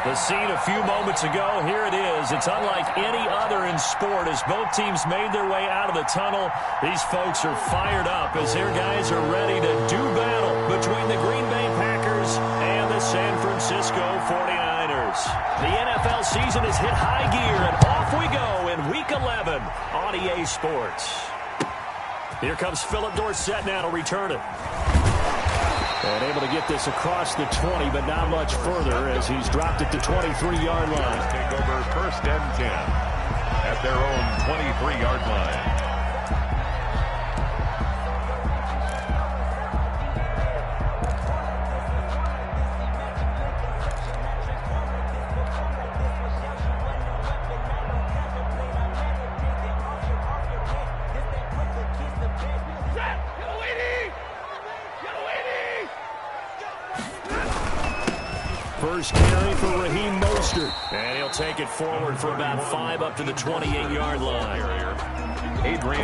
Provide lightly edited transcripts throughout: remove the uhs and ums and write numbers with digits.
The scene a few moments ago, here it is. It's unlike any other in sport as both teams made their way out of the tunnel. These folks are fired up as their guys are ready to do battle between the Green Bay Packers and the San Francisco 49ers. The NFL season has hit high gear, and off we go in Week 11 on EA Sports. Here comes Philip Dorsett now to return it. And able to get this across the 20, but not much further as he's dropped it to 23-yard line. Take over 1st and 10 at their own 23-yard line. First carry for Raheem Mostert. And he'll take it forward for about 5 up to the 28-yard line.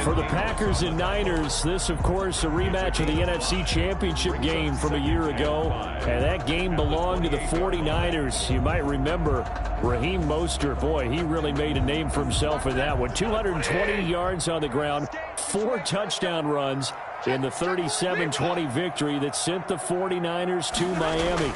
For the Packers and Niners, this, of course, a rematch of the NFC Championship game from a year ago. And that game belonged to the 49ers. You might remember Raheem Mostert. Boy, he really made a name for himself in that one. 220 yards on the ground, 4 touchdown runs in the 37-20 victory that sent the 49ers to Miami.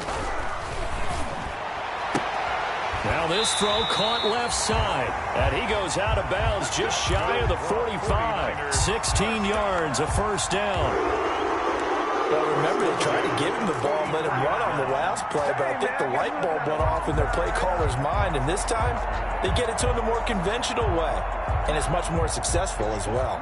Now this throw caught left side, and he goes out of bounds just shy of the 45. 16 yards, a first down. Well, remember, they tried to give him the ball and let him run on the last play, but I think the light bulb went off in their play caller's mind, and this time they get it to him the more conventional way, and it's much more successful as well.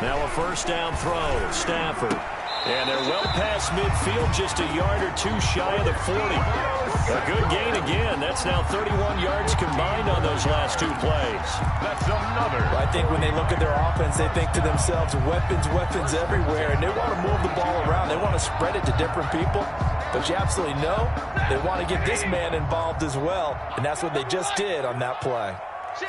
Now a first down throw, Stafford. And they're well past midfield, just a yard or two shy of the 40. A good gain again. That's now 31 yards combined on those last 2 plays. That's another. I think when they look at their offense, they think to themselves, weapons everywhere, and they want to move the ball around. They want to spread it to different people. But you absolutely know they want to get this man involved as well, and that's what they just did on that play.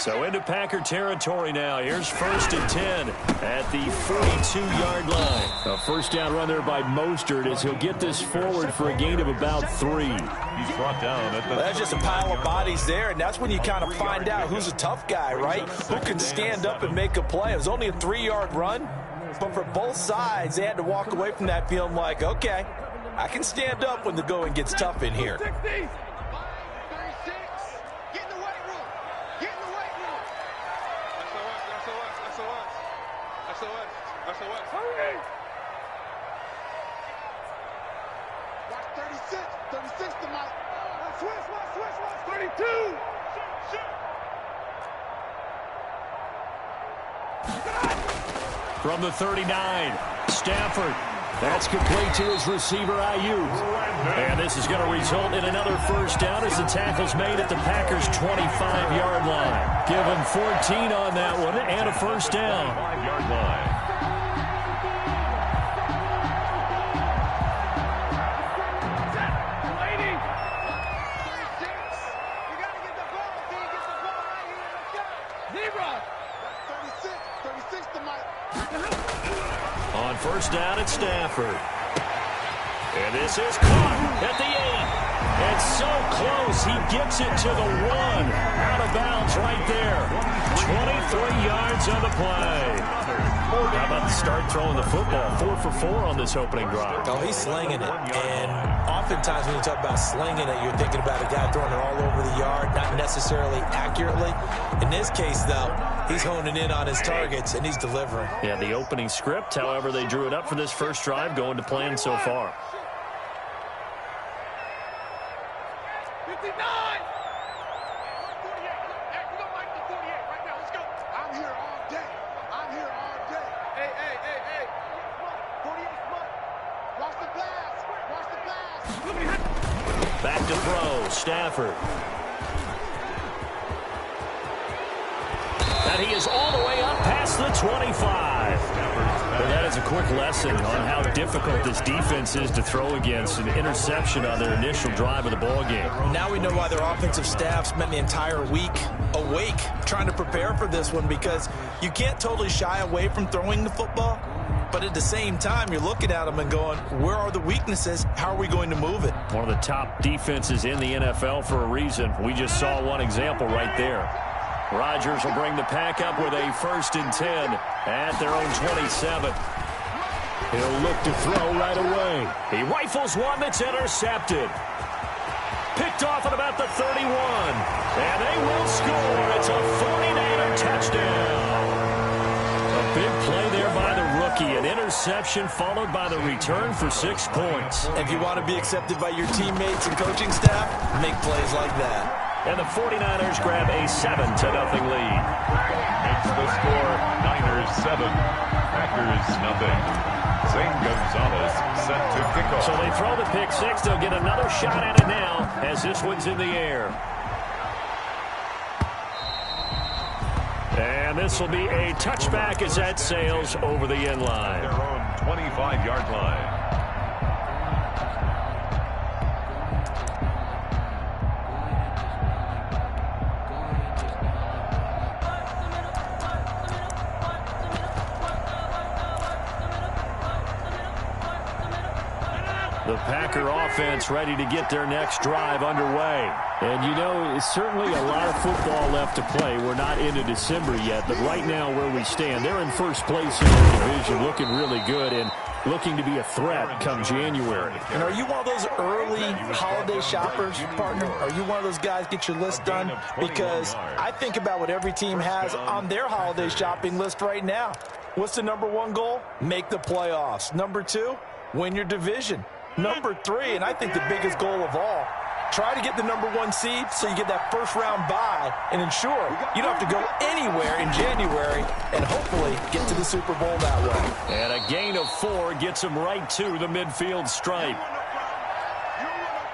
So into Packer territory now. Here's 1st and 10 at the 42-yard line. A first down run there by Mostert as he'll get this forward for a gain of about 3. He's brought down at the... Well, that's just a pile of bodies there, and that's when you kind of find out who's a tough guy, right? Who can stand up and make a play. It was only a 3-yard run, but for both sides, they had to walk away from that feeling like, okay, I can stand up when the going gets tough in here. From the 39, Stafford. That's complete to his receiver, Ayuk. And this is going to result in another first down as the tackle's made at the Packers' 25-yard line. Give him 14 on that one and a first down. 5-yard line. On first down at Stafford. And this is caught at the 8. It's so close. He gets it to the 1. Out of bounds right there. 23 yards on the play. How about the start throwing the football? 4 for 4 on this opening drive. Oh, he's slinging it. And oftentimes when you talk about slinging it, you're thinking about a guy throwing it all over the yard, not necessarily accurately. In this case, though, he's honing in on his targets, and he's delivering. Yeah, the opening script, however, they drew it up for this first drive, going to plan so far. 59! Back to throw, Stafford. And he is all the way up past the 25. Well, that is a quick lesson on how difficult this defense is to throw against. An interception on their initial drive of the ballgame. Now we know why their offensive staff spent the entire week awake trying to prepare for this one, because you can't totally shy away from throwing the football, But at the same time, you're looking at them and going, where are the weaknesses? How are we going to move it? One of the top defenses in the NFL for a reason. We just saw one example right there. Rodgers will bring the pack up with a 1st and 10 at their own 27. He'll look to throw right away. He rifles one that's intercepted. Picked off at about the 31. And they will score. It's a 49er touchdown. A big play there by the rookie. An interception followed by the return for 6 points. If you want to be accepted by your teammates and coaching staff, make plays like that. And the 49ers grab a 7-0 lead. Makes the score Niners 7, Packers nothing. Zane Gonzalez set to kick off. So they throw the pick six. They'll get another shot at it now as this one's in the air. And this will be a touchback as that sails over the end line. Their own 25-yard line. The Packer offense ready to get their next drive underway. And, you know, it's certainly a lot of football left to play. We're not into December yet, but right now where we stand, they're in first place in their division, looking really good and looking to be a threat come January. And are you one of those early holiday shoppers, partner? Are you one of those guys get your list done? Because I think about what every team has on their holiday shopping list right now. What's the #1 goal? Make the playoffs. #2, win your division. #3, and I think the biggest goal of all, try to get the #1 seed so you get that first-round bye and ensure you don't have to go anywhere in January and hopefully get to the Super Bowl that way. And a gain of 4 gets him right to the midfield stripe.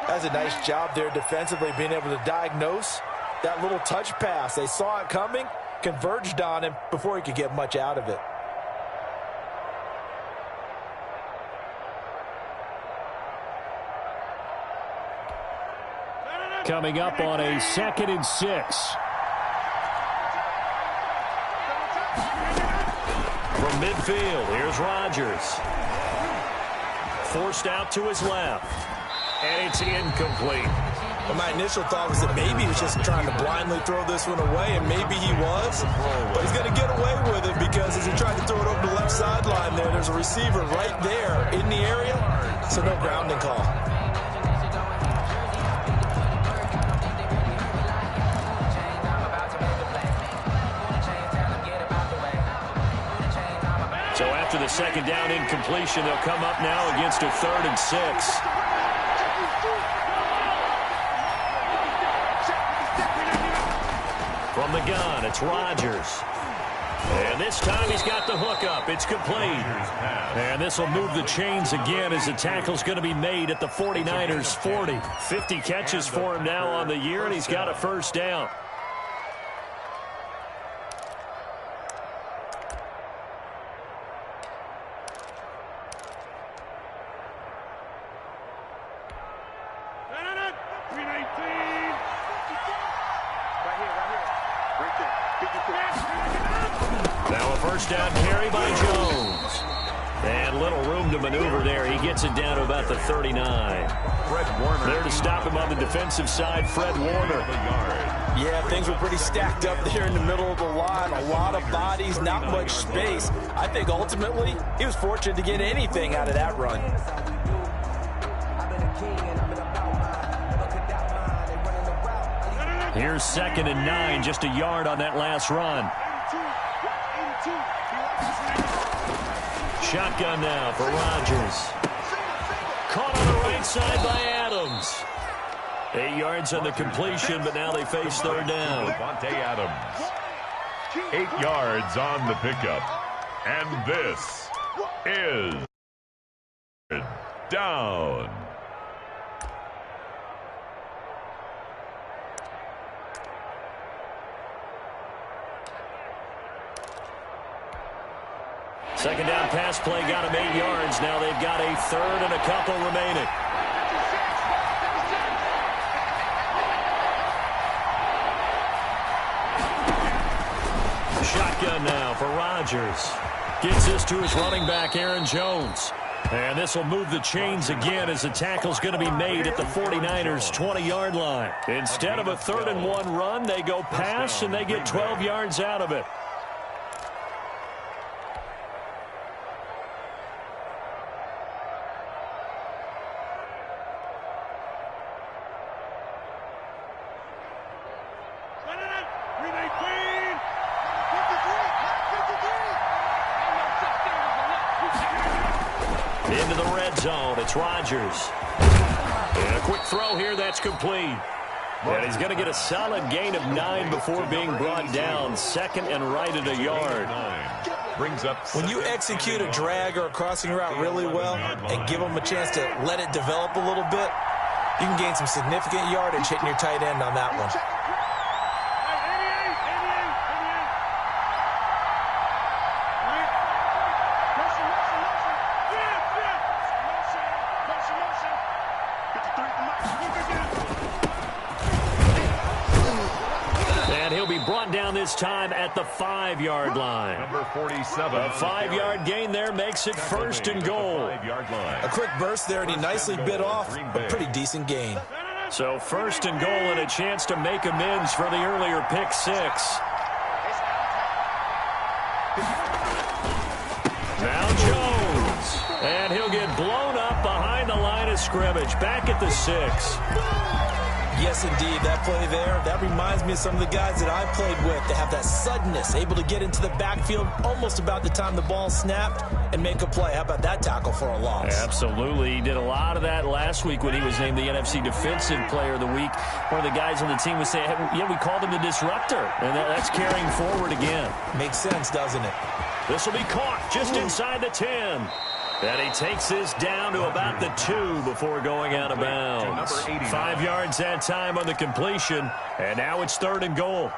That's a nice job there defensively, being able to diagnose that little touch pass. They saw it coming, converged on him before he could get much out of it. Coming up on a 2nd and 6. From midfield, here's Rodgers. Forced out to his left. And it's incomplete. Well, my initial thought was that maybe he was just trying to blindly throw this one away, and maybe he was. But he's going to get away with it because as he tried to throw it over the left sideline there's a receiver right there in the area, so no grounding call. So after the 2nd down incompletion, they'll come up now against a 3rd and 6. From the gun, it's Rodgers. And this time he's got the hook up. It's complete. And this will move the chains again as the tackle's going to be made at the 49ers 40. 50 catches for him now on the year, and he's got a 1st down. Now a 1st down carry by Jones. And little room to maneuver there. He gets it down to about the 39. Fred Warner. There to stop him on the defensive side, Fred Warner. Yeah, things were pretty stacked up there in the middle of the line. A lot of bodies, not much space. I think ultimately he was fortunate to get anything out of that run. Here's 2nd and 9, just a yard on that last run. Shotgun now for Rodgers. Caught on the right side by Adams. 8 yards on the completion, but now they face 3rd down. Davante Adams. 8 yards on the pickup. And this is down. Second down pass play got him 8 yards. Now they've got a 3rd and a couple remaining. Shotgun now for Rodgers. Gets this to his running back, Aaron Jones. And this will move the chains again as the tackle's going to be made at the 49ers' 20-yard line. Instead of a 3rd-and-1 run, they go pass, and they get 12 yards out of it. Into the red zone, it's Rodgers. And a quick throw here, that's complete. And he's going to get a solid gain of 9 before being brought down. 2nd and right at a yard. Brings up when you execute a drag or a crossing route really well and give them a chance to let it develop a little bit, you can gain some significant yardage hitting your tight end on that one. Brought down this time at the 5-yard line. Number 47. A 5-yard gain there makes it 1st and goal. A quick burst there, and he nicely bit off a pretty decent gain. So 1st and goal and a chance to make amends for the earlier pick 6. Now Jones. And he'll get blown up behind the line of scrimmage. Back at the 6. Yes, indeed. That play there, that reminds me of some of the guys that I played with. They have that suddenness, able to get into the backfield almost about the time the ball snapped and make a play. How about that tackle for a loss? Absolutely. He did a lot of that last week when he was named the NFC Defensive Player of the Week. One of the guys on the team was saying, hey, yeah, we called him the disruptor. And that's carrying forward again. Makes sense, doesn't it? This will be caught just inside the 10. And he takes this down to about the 2 before going out of bounds. 5 yards that time on the completion, and now it's 3rd and goal.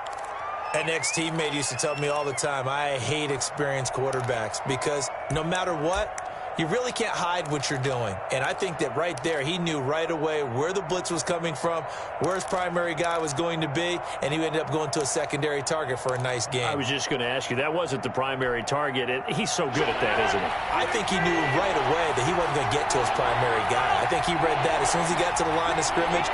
An ex-teammate used to tell me all the time, I hate experienced quarterbacks because no matter what, you really can't hide what you're doing. And I think that right there, he knew right away where the blitz was coming from, where his primary guy was going to be, and he ended up going to a secondary target for a nice game. I was just going to ask you, that wasn't the primary target. He's so good at that, isn't he? I think he knew right away that he wasn't going to get to his primary guy. I think he read that as soon as he got to the line of scrimmage,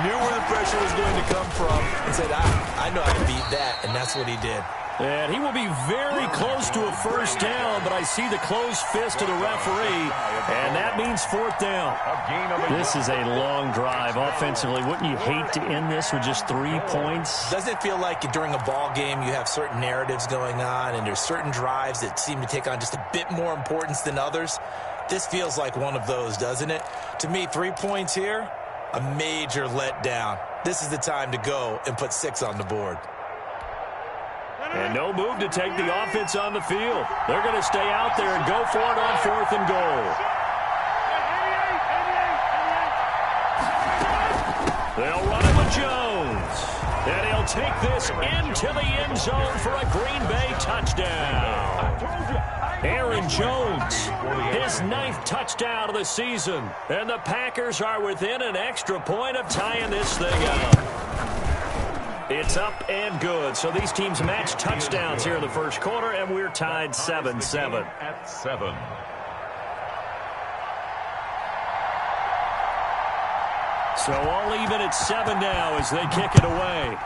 knew where the pressure was going to come from, and said, I know how to beat that, and that's what he did. And he will be very close to a 1st down, but I see the closed fist of the referee, and that means 4th down. This is a long drive offensively. Wouldn't you hate to end this with just 3 points? Doesn't it feel like during a ball game you have certain narratives going on, and there's certain drives that seem to take on just a bit more importance than others? This feels like one of those, doesn't it? To me, 3 points here, a major letdown. This is the time to go and put 6 on the board. And no move to take the offense on the field. They're going to stay out there and go for it on 4th and goal. They'll run it with Jones. And he'll take this into the end zone for a Green Bay touchdown. Aaron Jones, his 9th touchdown of the season. And the Packers are within an extra point of tying this thing up. It's up and good. So these teams match touchdowns here in the 1st quarter, and we're tied 7-7. At 7. So all even at 7 now as they kick it away.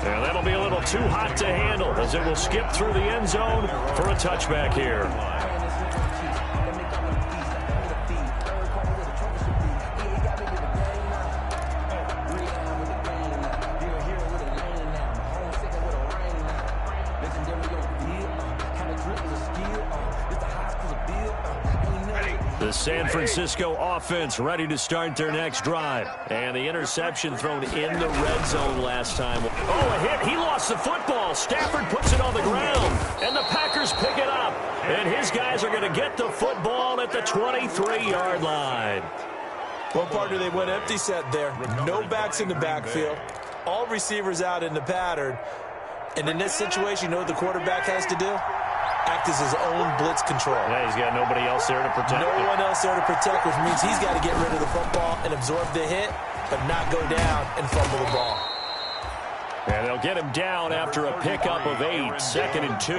And that'll be a little too hot to handle as it will skip through the end zone for a touchback here. The San Francisco offense ready to start their next drive. And the interception thrown in the red zone last time. Oh, a hit. He lost the football. Stafford puts it on the ground. And the Packers pick it up. And his guys are going to get the football at the 23-yard line. Well, partner, they went empty set there. No backs in the backfield. All receivers out in the pattern. And in this situation, you know what the quarterback has to do? Act as his own blitz control. Yeah, he's got nobody else there to protect him. No one else there to protect, which means he's got to get rid of the football and absorb the hit, but not go down and fumble the ball. And they'll get him down after a pickup of 8, 2nd and 2.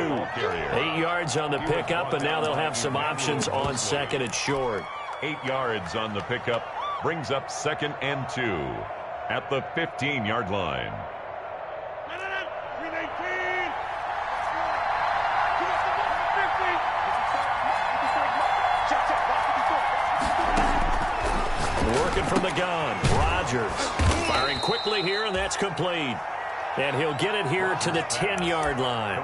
8 yards on the pickup, and now they'll have some options on 2nd and short. 8 yards on the pickup brings up 2nd and 2 at the 15-yard line. Working from the gun, Rodgers firing quickly here, and that's complete. And he'll get it here to the 10-yard line.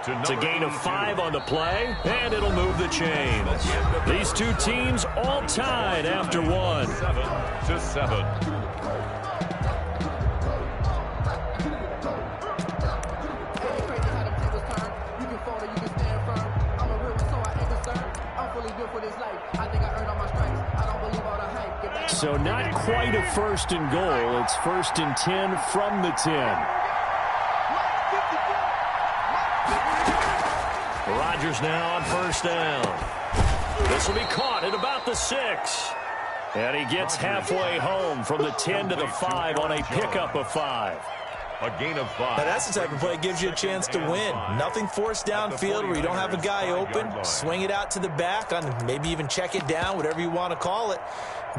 It's a gain of 5 on the play, and it'll move the chains. These two teams all tied after 1. 7-7. So not quite a 1st and goal. It's 1st and 10 from the 10. Rodgers now on 1st down. This will be caught at about the 6. And he gets halfway home from the 10 to the 5 on a pickup of 5. A gain of 5. Now that's the type of play that gives you a chance to win. Nothing forced downfield where you don't have a guy open. Swing it out to the back, on maybe even check it down, whatever you want to call it.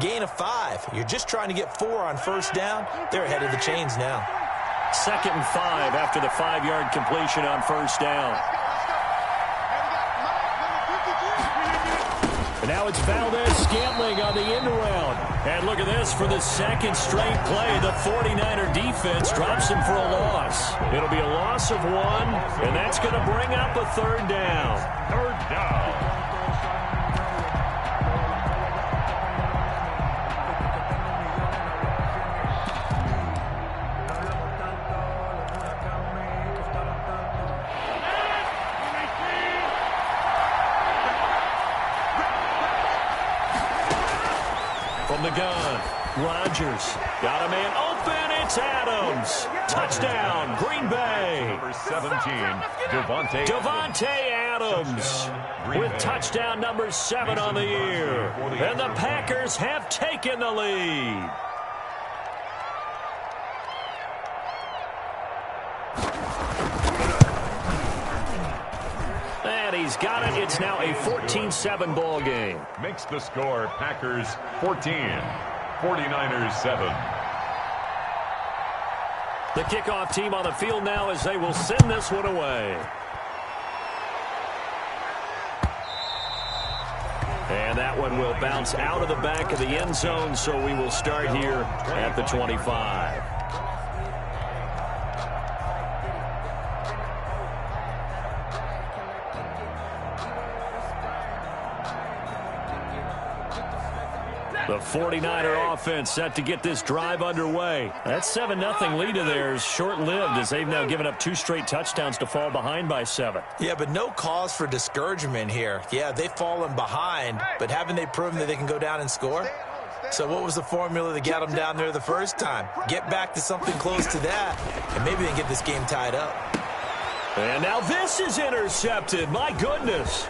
Gain of 5. You're just trying to get 4 on 1st down. They're ahead of the chains now. 2nd and 5 after the 5-yard completion on 1st down. And now it's Valdez-Scantling on the end around. And look at this for the 2nd straight play. The 49er defense drops him for a loss. It'll be a loss of 1, and that's going to bring up a 3rd down. 3rd down. From the gun, Rodgers got a man open. It's Adams. Touchdown, Green Bay. Number 17, Davante Adams with touchdown number 7 on the year. And the Packers have taken the lead. And he's got it. It's now a 14-7 ball game. Makes the score Packers 14, 49ers 7. The kickoff team on the field now as they will send this one away. And that one will bounce out of the back of the end zone, so we will start here at the 25. The 49er offense set to get this drive underway. That 7-0 lead of theirs short-lived as they've now given up 2 straight touchdowns to fall behind by 7. Yeah, but no cause for discouragement here. Yeah, they've fallen behind, but haven't they proven that they can go down and score? So what was the formula that got them down there the first time? Get back to something close to that, and maybe they can get this game tied up. And now this is intercepted. My goodness.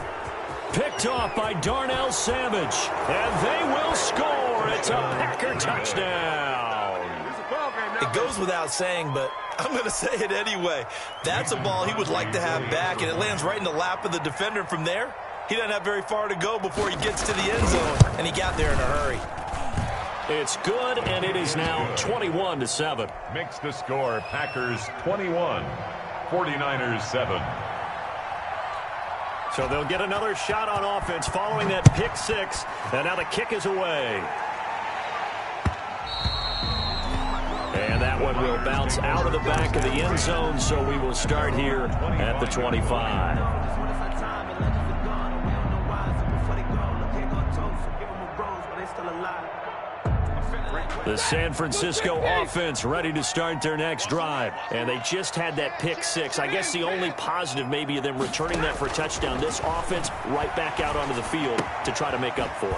Picked off by Darnell Savage. And they will score. It's a Packer touchdown. It goes without saying, but I'm going to say it anyway. That's a ball he would like to have back, and it lands right in the lap of the defender from there. He doesn't have very far to go before he gets to the end zone, and he got there in a hurry. It's good, and it is now 21-7. Makes the score Packers 21, 49ers 7. So they'll get another shot on offense following that pick 6, and now the kick is away. And that one will bounce out of the back of the end zone, so we will start here at the 25. The San Francisco offense ready to start their next drive. And they just had that pick 6. I guess the only positive maybe of them returning that for a touchdown. This offense right back out onto the field to try to make up for it.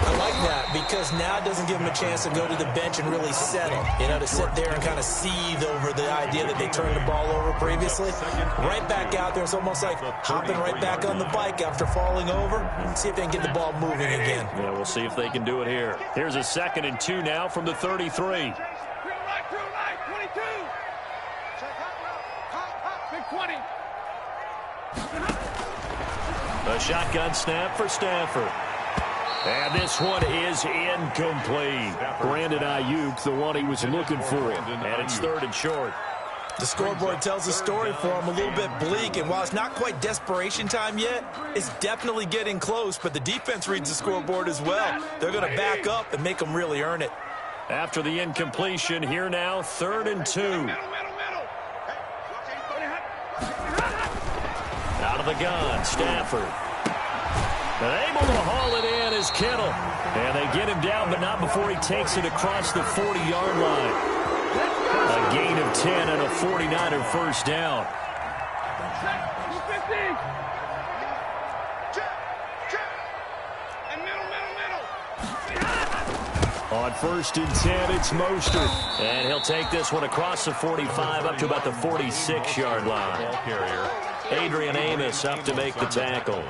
I like that because now it doesn't give them a chance to go to the bench and really settle. You know, to sit there and kind of seethe over the idea that they turned the ball over previously. Right back out there. It's almost like hopping right back on the bike after falling over. See if they can get the ball moving again. Yeah, we'll see if they can do it here. Here's a 2nd and 2 now from the 33. 20. A shotgun snap for Stafford. And this one is incomplete. Brandon Ayuk, the one he was looking for. And it's 3rd and short. The scoreboard tells a story for him, a little bit bleak, and while it's not quite desperation time yet, it's definitely getting close, but the defense reads the scoreboard as well. They're going to back up and make them really earn it. After the incompletion, here now, 3rd and 2. Out of the gun, Stafford. And able to haul it in is Kittle. And they get him down, but not before he takes it across the 40-yard line. A gain of 10 and a 49er first down. On 1st and 10, it's Mostert. And he'll take this one across the 45 up to about the 46-yard line. Adrian Amos up to make the tackle.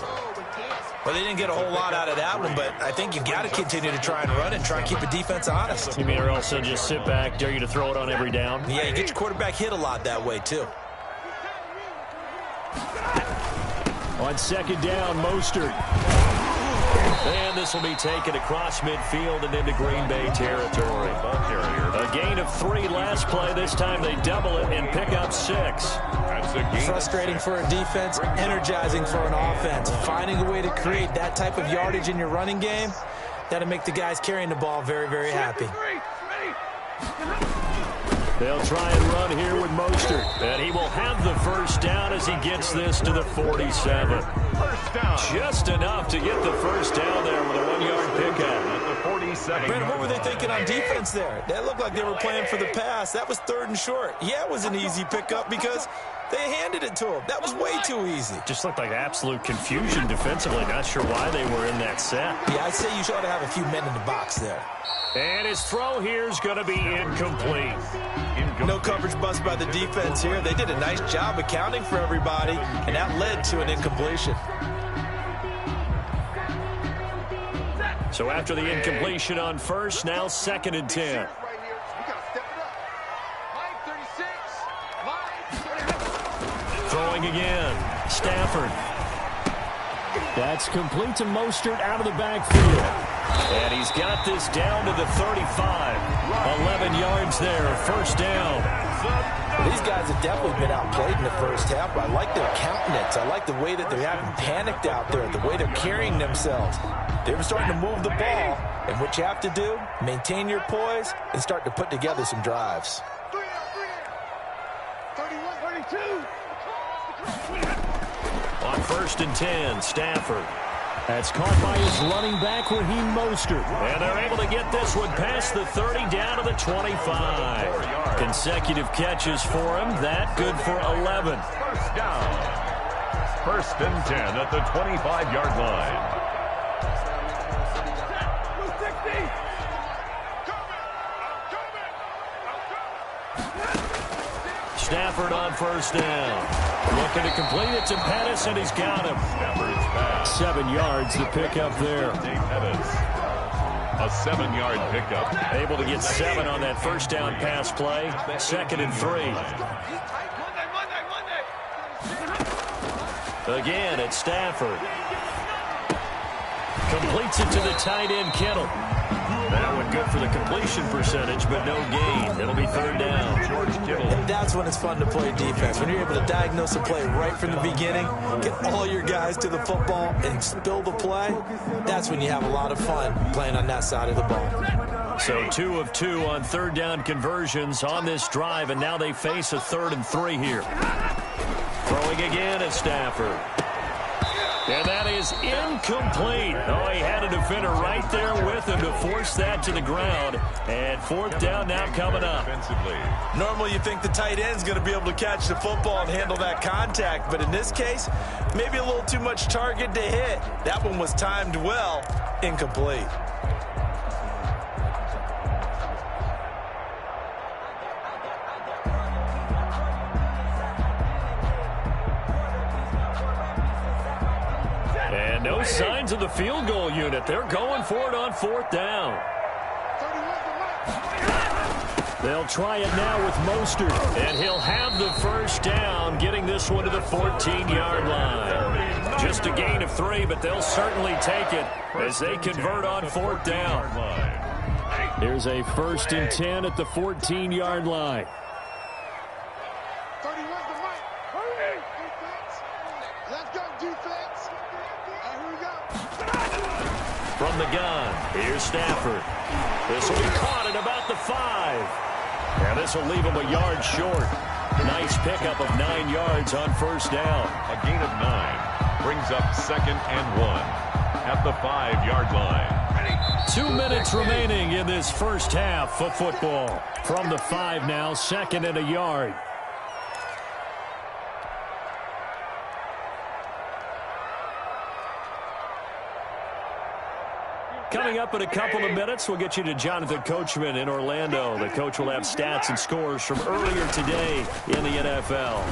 Well, they didn't get a whole lot out of that one, but I think you've got to continue to try and run and try and keep the defense honest. You mean or else they'll just sit back, dare you to throw it on every down? Yeah, you get your quarterback hit a lot that way, too. On 2nd down, Mostert. And this will be taken across midfield and into Green Bay territory. A gain of 3 last play. This time they double it and pick up 6. Frustrating for a defense, energizing for an offense. Finding a way to create that type of yardage in your running game, that'll make the guys carrying the ball very, very happy. They'll try and run here with Mostert. And he will have the first down as he gets this to the 47. Just enough to get the first down there with a 1-yard pickup. Brandon, what were they thinking on defense there? That looked like they were playing for the pass. That was 3rd and short. Yeah, it was an easy pickup because they handed it to him. That was way too easy. Just looked like absolute confusion defensively. Not sure why they were in that set. Yeah, I'd say you ought to have a few men in the box there. And his throw here is going to be incomplete. No coverage bust by the defense here. They did a nice job accounting for everybody, and that led to an incompletion. So after the incompletion on 1st, now 2nd and 10. Throwing again. Stafford. That's complete to Mostert out of the backfield. And he's got this down to the 35. 11 yards there, first down. Well, these guys have definitely been outplayed in the first half. I like their countenance. I like the way that they haven't panicked out there, the way they're carrying themselves. They're starting to move the ball. And what you have to do, maintain your poise and start to put together some drives. 31, 32. On 1st and 10, Stafford. That's caught by his running back, Raheem Mostert. And they're able to get this one past the 30 down to the 25. Consecutive catches for him. That good for 11. First down. 1st and 10 at the 25-yard line. Stafford on 1st down. Looking to complete it to Pettis, and he's got him. 7 yards to pick up there. A 7-yard pickup. Able to get 7 on that first down pass play. 2nd and 3. Again, it's Stafford. Completes it to the tight end, Kittle. That one good for the completion percentage, but no gain. It'll be 3rd down. George Kittle. And that's when it's fun to play defense. When you're able to diagnose a play right from the beginning, get all your guys to the football and spill the play, that's when you have a lot of fun playing on that side of the ball. So 2 of 2 on 3rd down conversions on this drive, and now they face a 3rd and 3 here. Throwing again at Stafford. And that is incomplete. Oh, he had a defender right there with him to force that to the ground. And 4th down now coming up. Normally you think the tight end's going to be able to catch the football and handle that contact, but in this case, maybe a little too much target to hit. That one was timed well, incomplete. And no signs of the field goal unit. They're going for it on 4th down. They'll try it now with Mostert, and he'll have the first down, getting this one to the 14-yard line. Just a gain of 3, but they'll certainly take it as they convert on 4th down. Here's a 1st and 10 at the 14-yard line. 31 to Mike. Hurry. Defense. Let's go, defense. Here we go. From the gun, here's Stafford. This will be caught at about the 5. And this will leave him a yard short. Nice pickup of 9 yards on 1st down. A gain of 9 brings up 2nd and 1 at the 5-yard line. 2 minutes remaining in this first half of football. From the 5 now, 2nd and a yard. Coming up in a couple of minutes, we'll get you to Jonathan Coachman in Orlando. The coach will have stats and scores from earlier today in the NFL.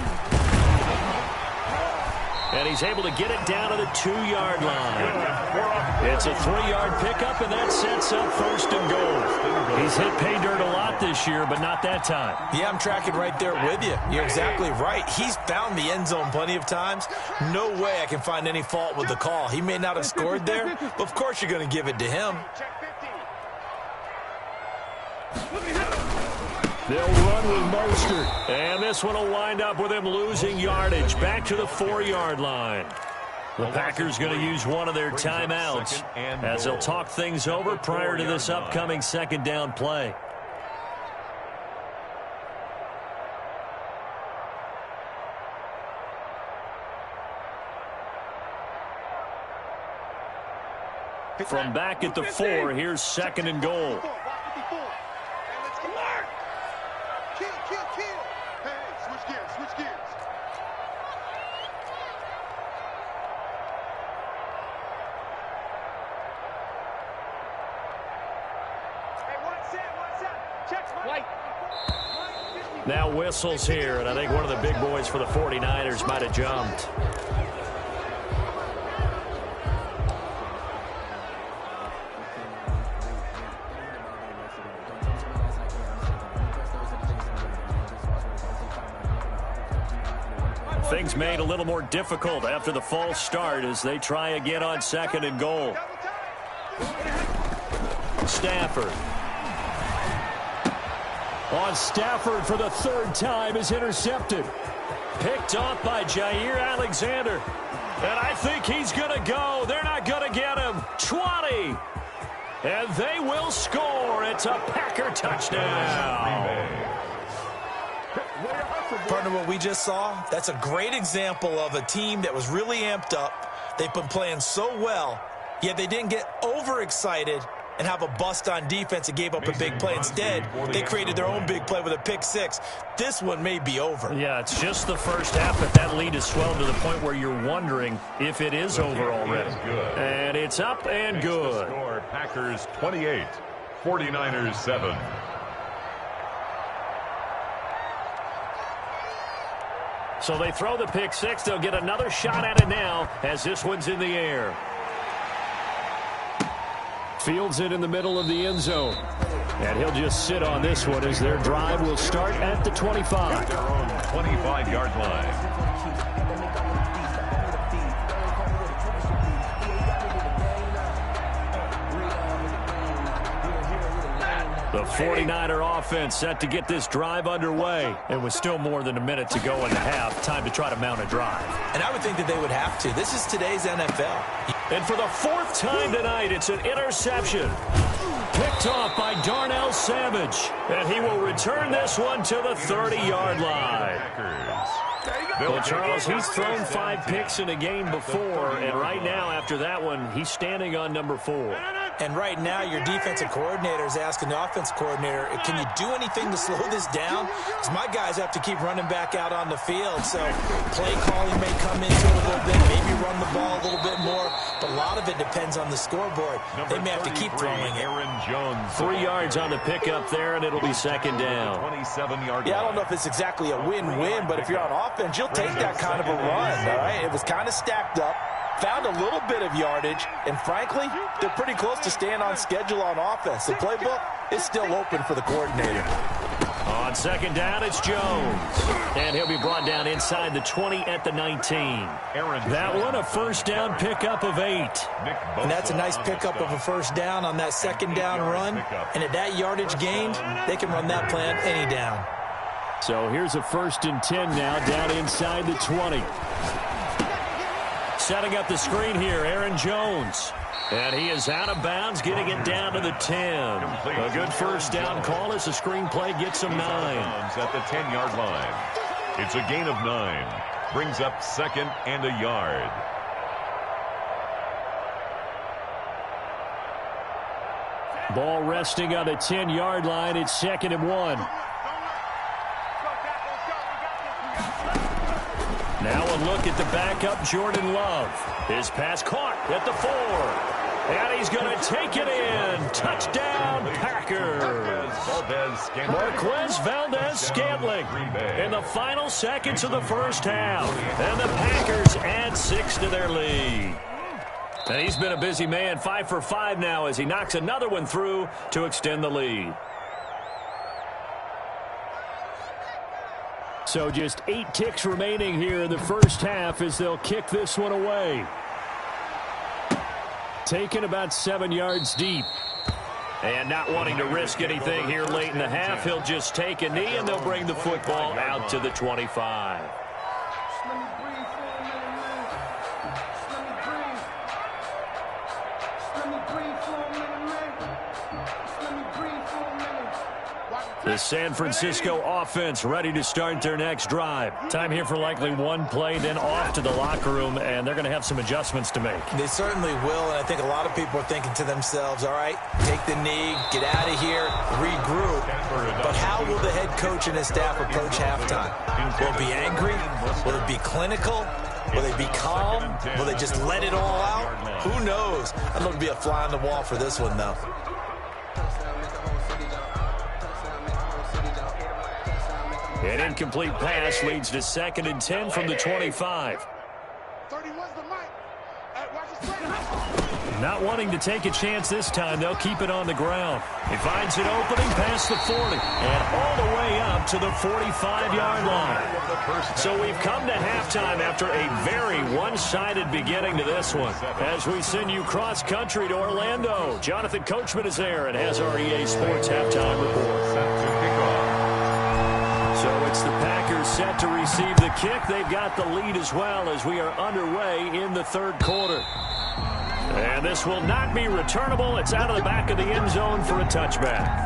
And he's able to get it down to the 2-yard line. It's a 3-yard pickup, and that sets up 1st and goal. He's hit pay dirt a lot this year, but not that time. Yeah, I'm tracking right there with you. You're exactly right. He's found the end zone plenty of times. No way I can find any fault with the call. He may not have scored there, but of course you're going to give it to him. They'll run with Mostert, and this one will wind up with him losing yardage back to the 4-yard line. The Packers going to use one of their timeouts as they'll talk things over prior to this upcoming 2nd down play. From back at the 4, here's 2nd and goal. Now whistles here, and I think one of the big boys for the 49ers might have jumped. Things made a little more difficult after the false start as they try again on 2nd and goal. Stafford. On Stafford for the 3rd time is intercepted. Picked off by Jair Alexander. And I think he's going to go. They're not going to get him. 20. And they will score. It's a Packer touchdown. Partner, what we just saw, that's a great example of a team that was really amped up. They've been playing so well, yet they didn't get overexcited and have a bust on defense and gave up a big play. Instead, they created their own big play with a pick 6. This one may be over. Yeah, it's just the first half, but that lead has swelled to the point where you're wondering if it is over already. And it's up and good. Packers 28, 49ers 7. So they throw the pick 6. They'll get another shot at it now as this one's in the air. Fields it in the middle of the end zone. And he'll just sit on this one as their drive will start at the 25. Their own 25-yard line. The 49er offense set to get this drive underway. And with still more than a minute to go in the half, time to try to mount a drive. And I would think that they would have to. This is today's NFL. And for the 4th time tonight, it's an interception. Picked off by Darnell Savage. And he will return this one to the 30-yard line. Well, Charles, he's thrown 5 picks in a game before, and right now, after that one, he's standing on number 4. And right now, your defensive coordinator is asking the offense coordinator, can you do anything to slow this down? Because my guys have to keep running back out on the field. So play calling may come into it a little bit, maybe run the ball a little bit more. But a lot of it depends on the scoreboard. They may have to keep throwing it. Aaron Jones. 3 yards on the pickup there, and it'll be 2nd down. 27-yard line. Yeah, I don't know if it's exactly a win-win, but if you're on offense, you'll take that kind of a run, all right? It was kind of stacked up. Found a little bit of yardage, and frankly, they're pretty close to staying on schedule on offense. The playbook is still open for the coordinator. On second down, it's Jones. And he'll be brought down inside the 20 at the 19. That one, a first down pickup of 8. And that's a nice pickup of a first down on that second down run. And at that yardage gained, they can run that plan any down. So here's a 1st and 10 now, down inside the 20. Setting up the screen here, Aaron Jones. And he is out of bounds, getting it down to the 10. A good first down call as the screen play gets him 9. At the 10-yard line. It's a gain of 9. Brings up 2nd and a yard. Ball resting on the 10-yard line. It's 2nd and 1. Now a look at the backup, Jordan Love. His pass caught at the 4. And he's going to take it in. Touchdown, Packers. Marquez Valdez-Scantling in the final seconds of the first half. And the Packers add 6 to their lead. And he's been a busy man, 5 for 5 now as he knocks another one through to extend the lead. So just 8 ticks remaining here in the first half as they'll kick this one away. Taken about 7 yards deep. And not wanting to risk anything here late in the half, he'll just take a knee and they'll bring the football out to the 25. The San Francisco offense ready to start their next drive. Time here for likely one play, then off to the locker room, and they're going to have some adjustments to make. They certainly will, and I think a lot of people are thinking to themselves, all right, take the knee, get out of here, regroup. But how will the head coach and his staff approach halftime? Will it be angry? Will it be clinical? Will they be calm? Will they just let it all out? Who knows? I'd love to be a fly on the wall for this one, though. An incomplete pass leads to 2nd and 10 from the 25. Not wanting to take a chance this time, they'll keep it on the ground. He finds an opening past the 40 and all the way up to the 45-yard line. So we've come to halftime after a very one-sided beginning to this one. As we send you cross-country to Orlando, Jonathan Coachman is there and has our EA Sports halftime report. So it's the Packers set to receive the kick. They've got the lead as well as we are underway in the third quarter. And this will not be returnable. It's out of the back of the end zone for a touchback.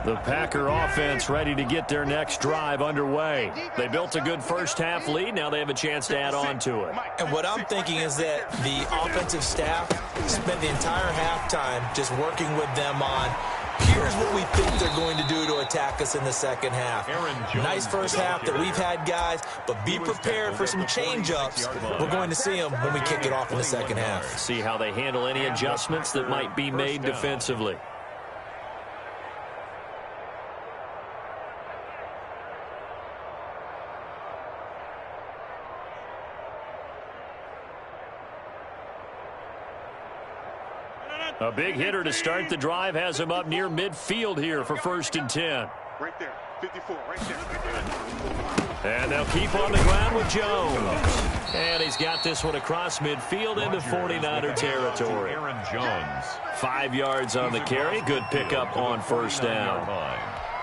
The Packer offense ready to get their next drive underway. They built a good first half lead. Now they have a chance to add on to it. And what I'm thinking is that the offensive staff spent the entire halftime just working with them on, here's what we think they're going to do to attack us in the second half. Nice first half that we've had, guys, but be prepared for some change-ups. We're going to see them when we kick it off in the second half. See how they handle any adjustments that might be made defensively. A big hitter to start the drive has him up near midfield here for 1st and 10. Right there, 54, right there. And they'll keep on the ground with Jones. And he's got this one across midfield into 49er territory. Aaron Jones. 5 yards on the carry. Good pickup on first down.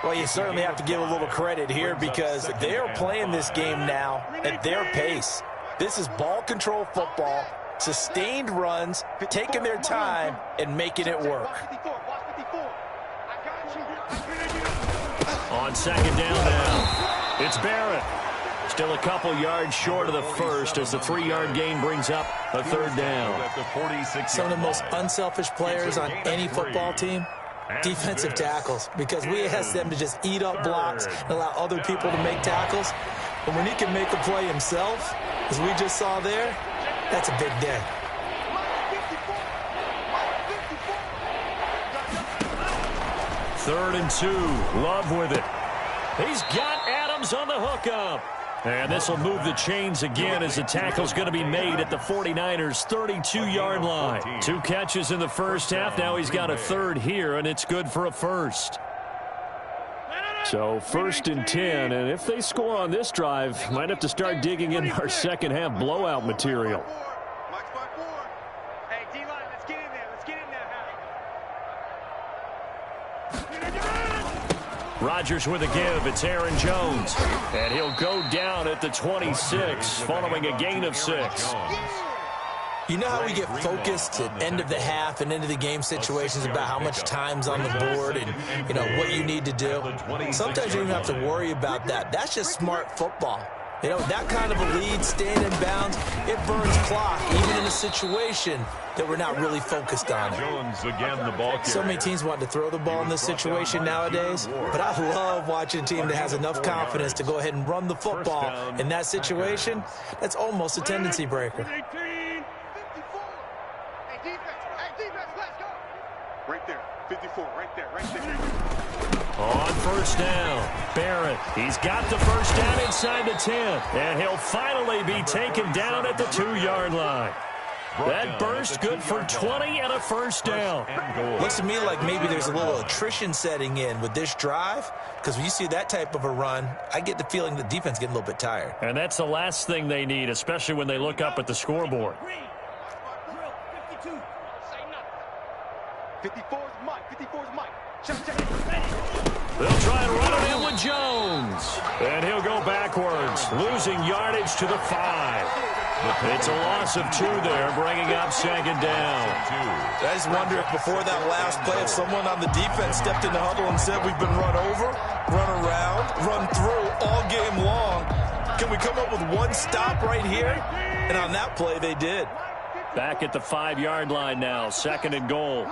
Well, you certainly have to give a little credit here because they are playing this game now at their pace. This is ball control football. Sustained runs, taking their time, and making it work. On second down now, it's Barrett. Still a couple yards short of the first as the 3-yard gain brings up a third down. Some of the most unselfish players on any football team, defensive tackles, because we ask them to just eat up blocks and allow other people to make tackles. But when he can make a play himself, as we just saw there, that's a big day. Third and 2. Love with it. He's got Adams on the hookup. And this will move the chains again as the tackle's going to be made at the 49ers' 32-yard line. 2 catches in the first half. Now he's got a third here, and it's good for a first. So 1st and 10, and if they score on this drive, might have to start digging in our second half blowout material. Hey, D-line, let's get in there. Let's get in there. Rodgers with a give. It's Aaron Jones. And he'll go down at the 26 following a gain of 6. You know how we get focused at end of the half and into the game situations about how much time's on the board and, you know, what you need to do? Sometimes you don't even have to worry about that. That's just smart football. You know, that kind of a lead, staying in bounds, it burns clock, even in a situation that we're not really focused on. Jones again, the ball carrier. So many teams want to throw the ball in this situation nowadays, but I love watching a team that has enough confidence to go ahead and run the football in that situation. That's almost a tendency breaker. Right there, 54, right there. On first down, Barrett. He's got the first down inside the 10. And he'll finally be taken down at the 2-yard line. That burst good for 20 and a first down. Looks to me like maybe there's a little attrition setting in with this drive, because when you see that type of a run, I get the feeling the defense getting a little bit tired. And that's the last thing they need, especially when they look up at the scoreboard. 54's Mike. They'll try and run it in with Jones. And he'll go backwards, losing yardage to the 5. It's a loss of 2 there, bringing up 2nd down. I just wonder if before that last play, if someone on the defense stepped in the huddle and said, we've been run over, run around, run through all game long. Can we come up with one stop right here? And on that play, they did. Back at the 5-yard line now, 2nd and goal.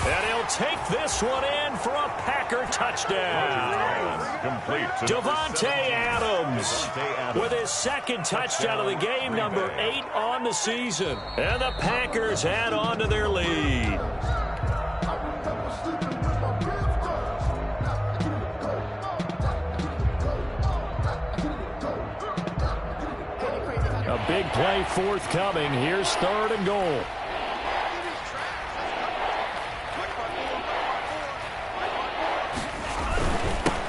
And he'll take this one in for a Packer touchdown. Complete to Davante Adams with his 2nd touchdown of the game, number 8 on the season. And the Packers add on to their lead. A big play forthcoming. Here's 3rd and goal.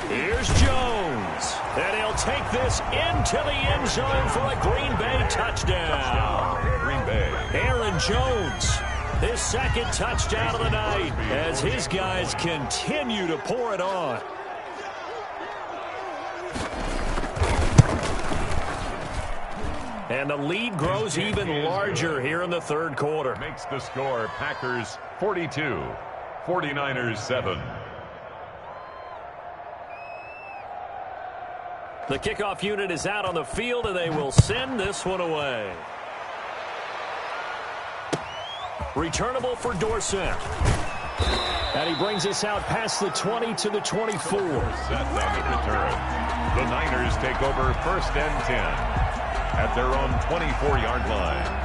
Here's Jones. And he'll take this into the end zone for a Green Bay touchdown. Green Bay. Aaron Jones, his 2nd touchdown of the night as his guys continue to pour it on. And the lead grows even larger here in the 3rd quarter. Makes the score Packers 42, 49ers 7. The kickoff unit is out on the field, and they will send this one away. Returnable for Dorsett. And he brings us out past the 20 to the 24. Set on the return. The Niners take over 1st and 10 at their own 24-yard line.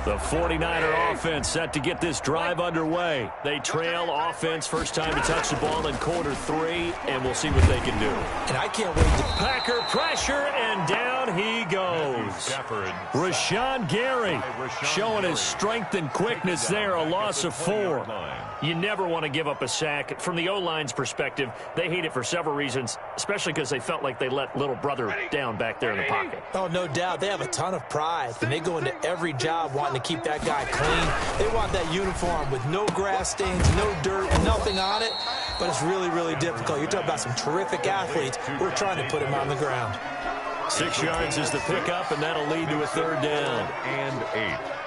The 49er offense set to get this drive underway. They trail offense, first time to touch the ball in quarter 3, and we'll see what they can do. And I can't wait to... Packer pressure, and down he goes. Rashawn Gary showing his strength and quickness there, a loss of 4. You never want to give up a sack. From the O-line's perspective, they hate it for several reasons, especially because they felt like they let little brother down back there in the pocket. Oh, no doubt. They have a ton of pride, and they go into every job wanting to keep that guy clean. They want that uniform with no grass stains, no dirt, nothing on it, but it's really, really difficult. You're talking about some terrific athletes who are trying to put him on the ground. 6 yards is the pickup, and that'll lead to a 3rd down. And 8.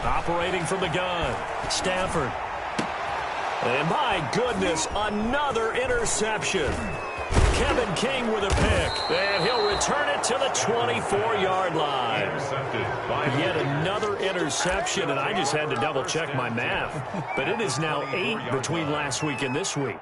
Operating from the gun, Stafford. And my goodness, another interception. Kevin King with a pick. And he'll return it to the 24-yard line. Yet another interception, and I just had to double-check my math. But it is now 8 between last week and this week.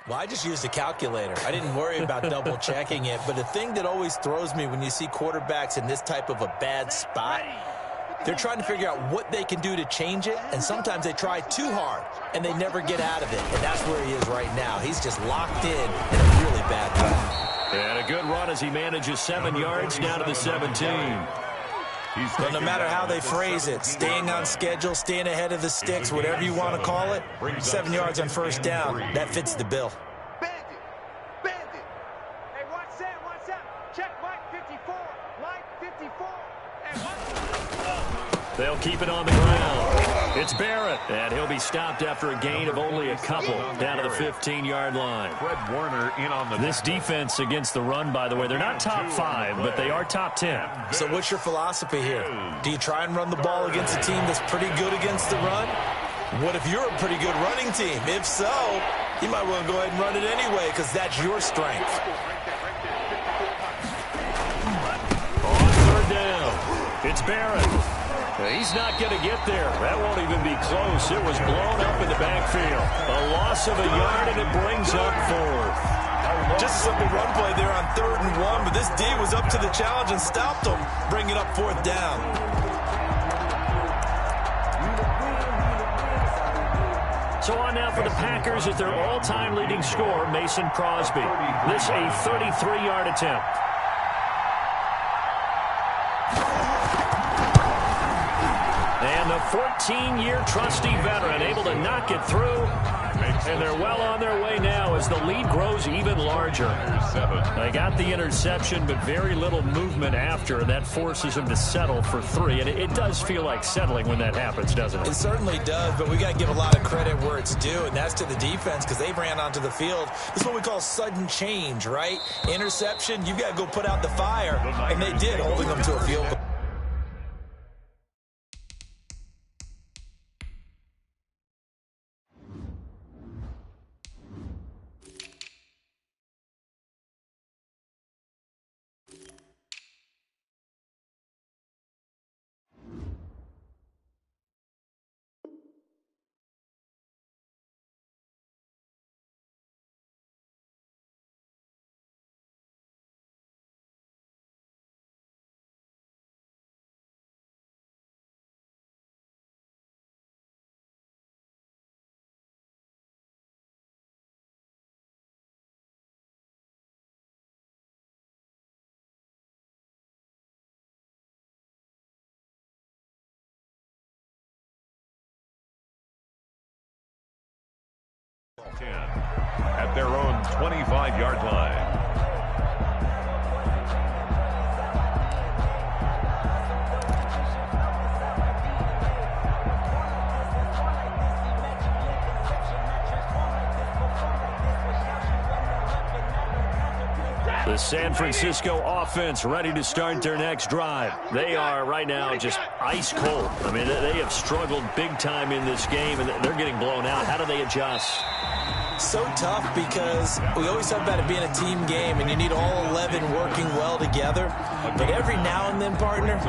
Well, I just used a calculator. I didn't worry about double-checking it. But the thing that always throws me when you see quarterbacks in this type of a bad spot, they're trying to figure out what they can do to change it, and sometimes they try too hard, and they never get out of it. And that's where he is right now. He's just locked in a really bad spot. And a good run as he manages 7 yards down to the 17. Well, no matter how they phrase it, staying on schedule, staying ahead of the sticks, whatever you want to call it, 7 yards on first down, that fits the bill. Bandit. Hey, watch that. Check Mike 54. Mike 54. And They'll keep it on the ground. It's Barrett, and he'll be stopped after a gain of only a couple down to the 15-yard line. Fred Warner in on the This defense against the run, by the way, they're not top 5, but they are top 10. So what's your philosophy here? Do you try and run the ball against a team that's pretty good against the run? What if you're a pretty good running team? If so, you might want to go ahead and run it anyway because that's your strength. On third down, it's Barrett. He's not going to get there. That won't even be close. It was blown up in the backfield. A loss of a yard, and it brings up 4th. Just a simple run play there on 3rd and 1, but this D was up to the challenge and stopped him, bringing up 4th down. So on now for the Packers at their all-time leading scorer, Mason Crosby. This a 33-yard attempt. And the 14-year trusty veteran able to knock it through. And they're well on their way now as the lead grows even larger. They got the interception, but very little movement after. That forces them to settle for 3. And it does feel like settling when that happens, doesn't it? It certainly does, but we got to give a lot of credit where it's due, and that's to the defense because they ran onto the field. This is what we call sudden change, right? Interception, you got to go put out the fire, and they did, holding them to a field goal. At their own 25-yard line. The San Francisco offense ready to start their next drive. They are right now just ice cold. I mean, they have struggled big time in this game, and they're getting blown out. How do they adjust? So tough because we always talk about it being a team game, and you need all 11 working well together. But every now and then, partner,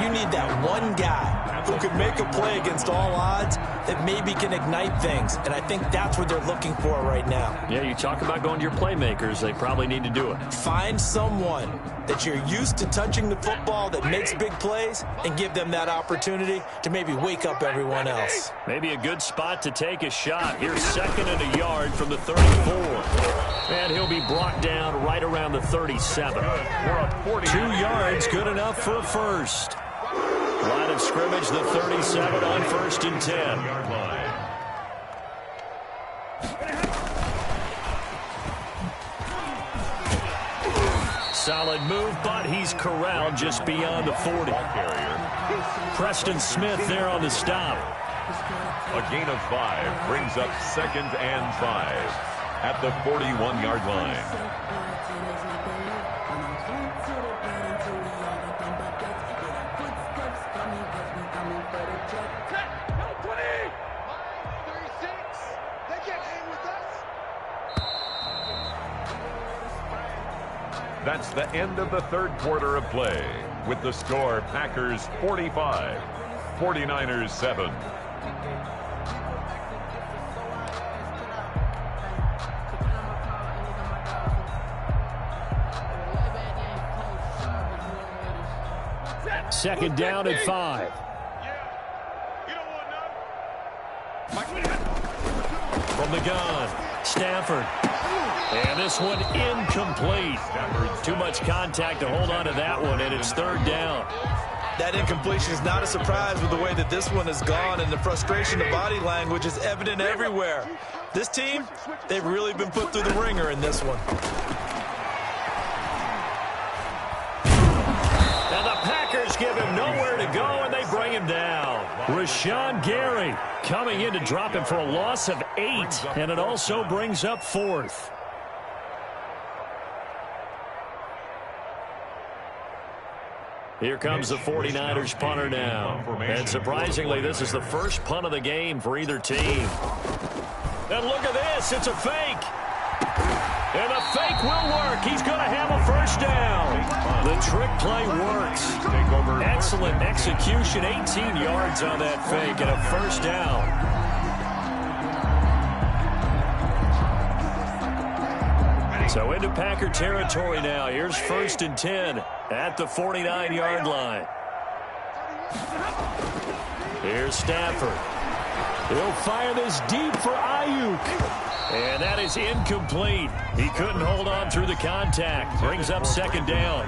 you need that one guy who can make a play against all odds that maybe can ignite things. And I think that's what they're looking for right now. Yeah, you talk about going to your playmakers. They probably need to do it. Find someone that you're used to touching the football that makes big plays and give them that opportunity to maybe wake up everyone else. Maybe a good spot to take a shot. Here's 2nd and a yard from the 34. And he'll be brought down right around the 37. 2 yards, good enough for a first. Line of scrimmage, the 37 on 1st and 10. Solid move, but he's corralled just beyond the 40. Preston Smith there on the stop. A gain of 5 brings up 2nd and 5 at the 41-yard line. That's the end of the 3rd quarter of play with the score Packers 45, 49ers 7. Second down at 5. From the gun, Stafford. And this one incomplete. Too much contact to hold on to that one, and it's 3rd down. That incompletion is not a surprise with the way that this one has gone, and the frustration of body language is evident everywhere. This team, they've really been put through the ringer in this one. And the Packers give him nowhere to go, and they bring him down. Rashawn Gary coming in to drop him for a loss of 8, and it also brings up 4th. Here comes the 49ers punter now. And surprisingly, this is the first punt of the game for either team. And look at this. It's a fake. And the fake will work. He's going to have a first down. The trick play works. Excellent execution. 18 yards on that fake and a first down. So into Packer territory now. Here's 1st and 10 at the 49-yard line. Here's Stafford. He'll fire this deep for Ayuk. And that is incomplete. He couldn't hold on through the contact. Brings up 2nd down.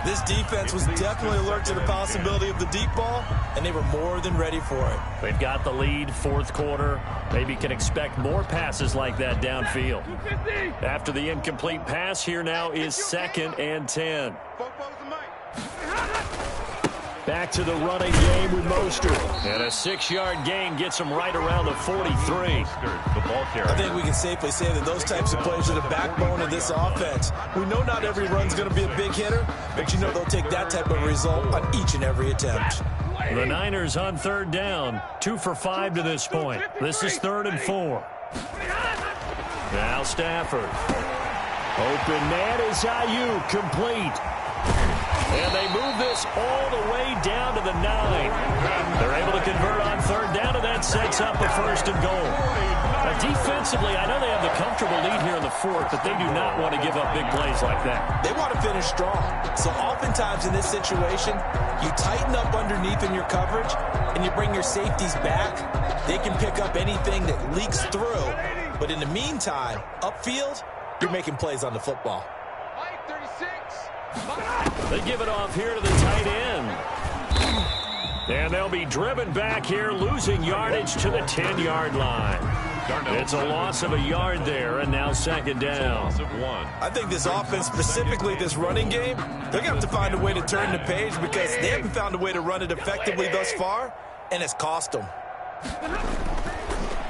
This defense was definitely alert to the possibility of the deep ball, and they were more than ready for it. They've got the lead, 4th quarter. Maybe can expect more passes like that downfield. After the incomplete pass, here now is 2nd and 10. Back to the running game with Mostert. And a 6-yard gain gets him right around the 43. I think we can safely say that those types of plays are the backbone of this offense. We know not every run's going to be a big hitter, but you know they'll take that type of result on each and every attempt. The Niners on 3rd down. 2 for 5 to this point. This is 3rd and 4. Now Stafford. Open man is Ayuk, complete. And they move this all the way down to the 9. They're able to convert on 3rd down, and that sets up a 1st and goal. Now, defensively, I know they have the comfortable lead here in the 4th, but they do not want to give up big plays like that. They want to finish strong. So oftentimes in this situation, you tighten up underneath in your coverage, and you bring your safeties back. They can pick up anything that leaks through. But in the meantime, upfield, you're making plays on the football. They give it off here to the tight end. And they'll be driven back here, losing yardage to the 10-yard line. It's a loss of a yard there, and now 2nd down. I think this offense, specifically this running game, they're going to have to find a way to turn the page because they haven't found a way to run it effectively thus far, and it's cost them.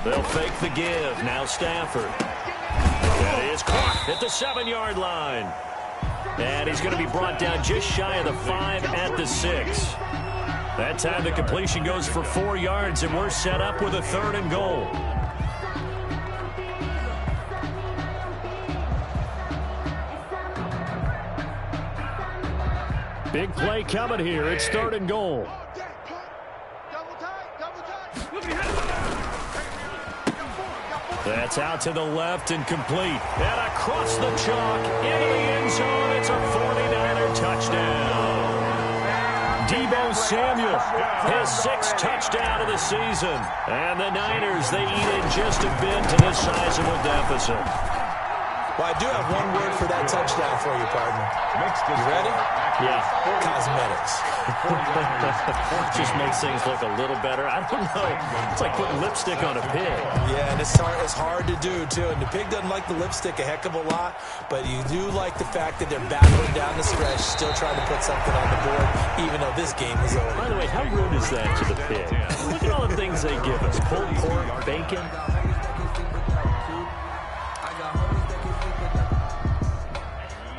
They'll fake the give. Now Stafford. That is caught at the 7-yard line. And he's going to be brought down just shy of the 5 at the 6. That time the completion goes for 4 yards, and we're set up with a 3rd and goal. Big play coming here. It's 3rd and goal. That's out to the left and complete. And across the chalk into the end zone. It's a 49er touchdown. Deebo Samuel, his 6th touchdown of the season. And the Niners, they eat in just a bit to this sizable deficit. Well, I do have one word for that touchdown for you, partner. You ready? Yeah. Cosmetics. Just makes things look a little better. I don't know. It's like putting lipstick on a pig. Yeah, and it's hard to do, too. And the pig doesn't like the lipstick a heck of a lot, but you do like the fact that they're battling down the stretch, still trying to put something on the board, even though this game is over. By the way, how rude is that to the pig? Look at all the things they give us. Pulled pork, bacon.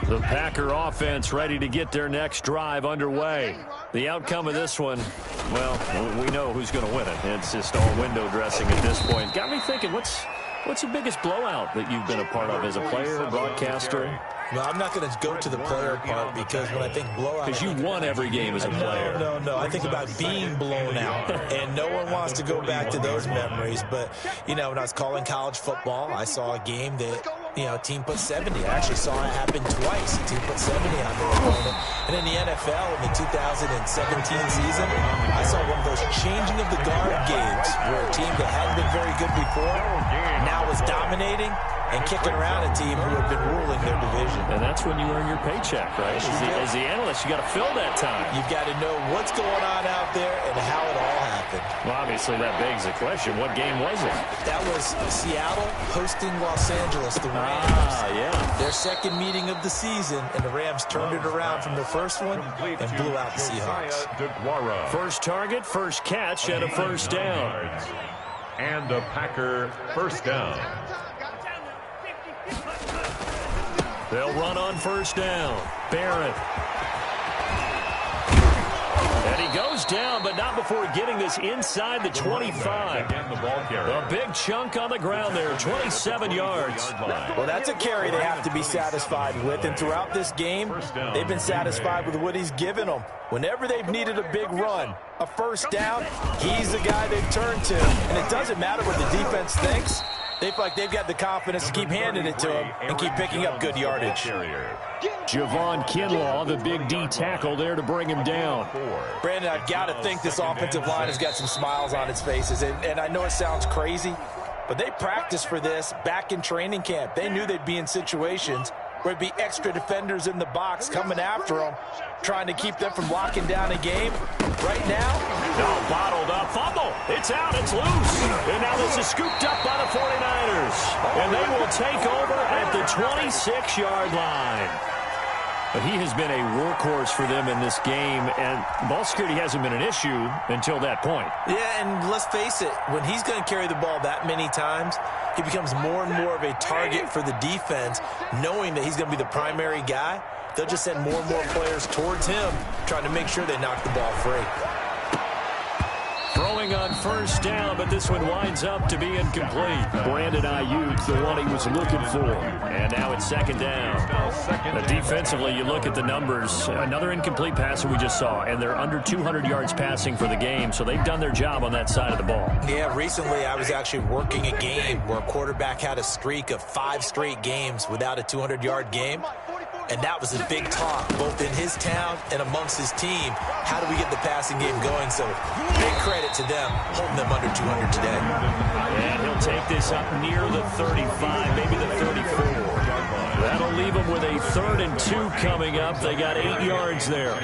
The Packer offense ready to get their next drive underway. The outcome of this one, well, we know who's going to win it. It's just all window dressing at this point. Got me thinking, what's the biggest blowout that you've been a part of as a player, broadcaster? Well, I'm not going to go to the player part because when I think blowout... Because you won every game as a player. No. I think about being blown out, and no one wants to go back to those memories. But, when I was calling college football, I saw a game that, a team put 70. I actually saw it happen twice. A team put 70 on their opponent. And in the NFL, in the 2017 season, I saw one of those changing of the guard games where a team that hadn't been very good before now was dominating and kicking around a team who had been ruling their division. And that's when you earn your paycheck, right? As the analyst, you got to fill that time. You've got to know what's going on out there and how it all happened. Well, obviously, that begs the question, what game was it? That was Seattle hosting Los Angeles, the Rams. Yeah. Their second meeting of the season, and the Rams turned it around from the first one and blew out the Seahawks. First target, first catch, and a first down. And a Packer first down. They'll run on first down. Barrett. And he goes down, but not before getting this inside the 25. A big chunk on the ground there, 27 yards. Well, that's a carry they have to be satisfied with. And throughout this game, they've been satisfied with what he's given them. Whenever they've needed a big run, a first down, he's the guy they've turned to. And it doesn't matter what the defense thinks. They feel like they've got the confidence to keep handing it to him and keep picking up good yardage. Javon Kinlaw, the big D tackle there to bring him down. Brandon, I've got to think this offensive line has got some smiles on its faces. And I know it sounds crazy, but they practiced for this back in training camp. They knew they'd be in situations where there'd be extra defenders in the box coming after them, trying to keep them from locking down a game. Right now, no, bottled up, fumble. It's out, it's loose. And now this is scooped up by the 49ers. And they will take over at the 26-yard line. But he has been a workhorse for them in this game, and ball security hasn't been an issue until that point. Yeah, and let's face it, when he's going to carry the ball that many times, he becomes more and more of a target for the defense, knowing that he's going to be the primary guy. They'll just send more and more players towards him, trying to make sure they knock the ball free. Throwing on first down, but this one winds up to be incomplete. Brandon Ayuk, the one he was looking for. And now it's second down. Defensively, you look at the numbers. Another incomplete pass that we just saw, and they're under 200 yards passing for the game, so they've done their job on that side of the ball. Yeah, recently I was actually working a game where a quarterback had a streak of 5 straight games without a 200-yard game. And that was a big talk, both in his town and amongst his team. How do we get the passing game going? So big credit to them, holding them under 200 today. And he'll take this up near the 35, maybe the 34. That'll leave them with a 3rd and 2 coming up. They got 8 yards there.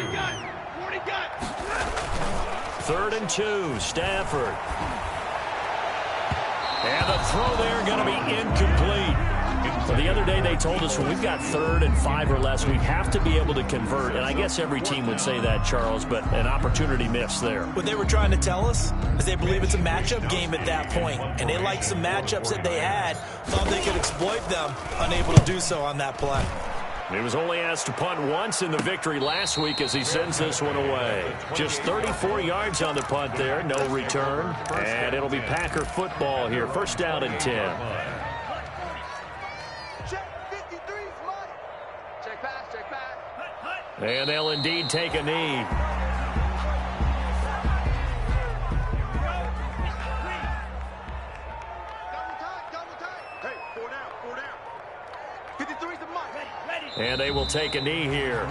3rd and 2, Stafford. And the throw there going to be incomplete. Well, the other day they told us when we've got 3rd and 5 or less, we have to be able to convert. And I guess every team would say that, Charles, but an opportunity missed there. What they were trying to tell us is they believe it's a matchup game at that point. And they liked some matchups that they had, thought they could exploit them, unable to do so on that play. He was only asked to punt once in the victory last week as he sends this one away. Just 34 yards on the punt there, no return. And it'll be Packer football here. First down and 10. And they'll indeed take a knee. And they will take a knee here.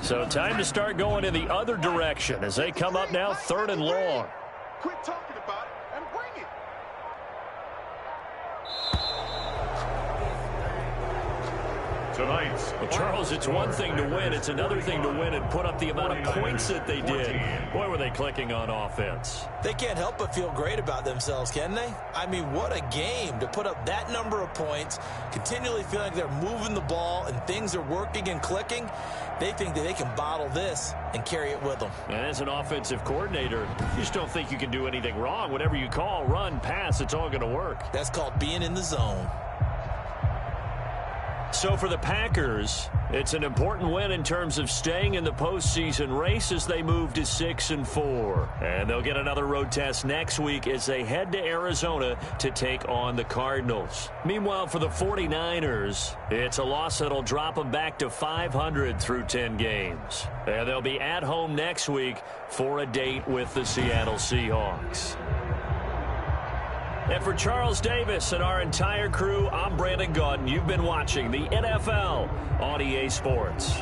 So time to start going in the other direction as they come up now 3rd and long. Quit talking about it and bring it. Tonight's Well, Charles, it's one thing to win. It's another thing to win and put up the amount of points that they did. Boy, were they clicking on offense. They can't help but feel great about themselves, can they? I mean, what a game to put up that number of points, continually feeling like they're moving the ball and things are working and clicking. They think that they can bottle this and carry it with them. And as an offensive coordinator, you just don't think you can do anything wrong. Whatever you call, run, pass, it's all going to work. That's called being in the zone. So for the Packers, it's an important win in terms of staying in the postseason race as they move to 6-4. And they'll get another road test next week as they head to Arizona to take on the Cardinals. Meanwhile, for the 49ers, it's a loss that'll drop them back to 500 through 10 games. And they'll be at home next week for a date with the Seattle Seahawks. And for Charles Davis and our entire crew, I'm Brandon Gaudin. You've been watching the NFL on EA Sports.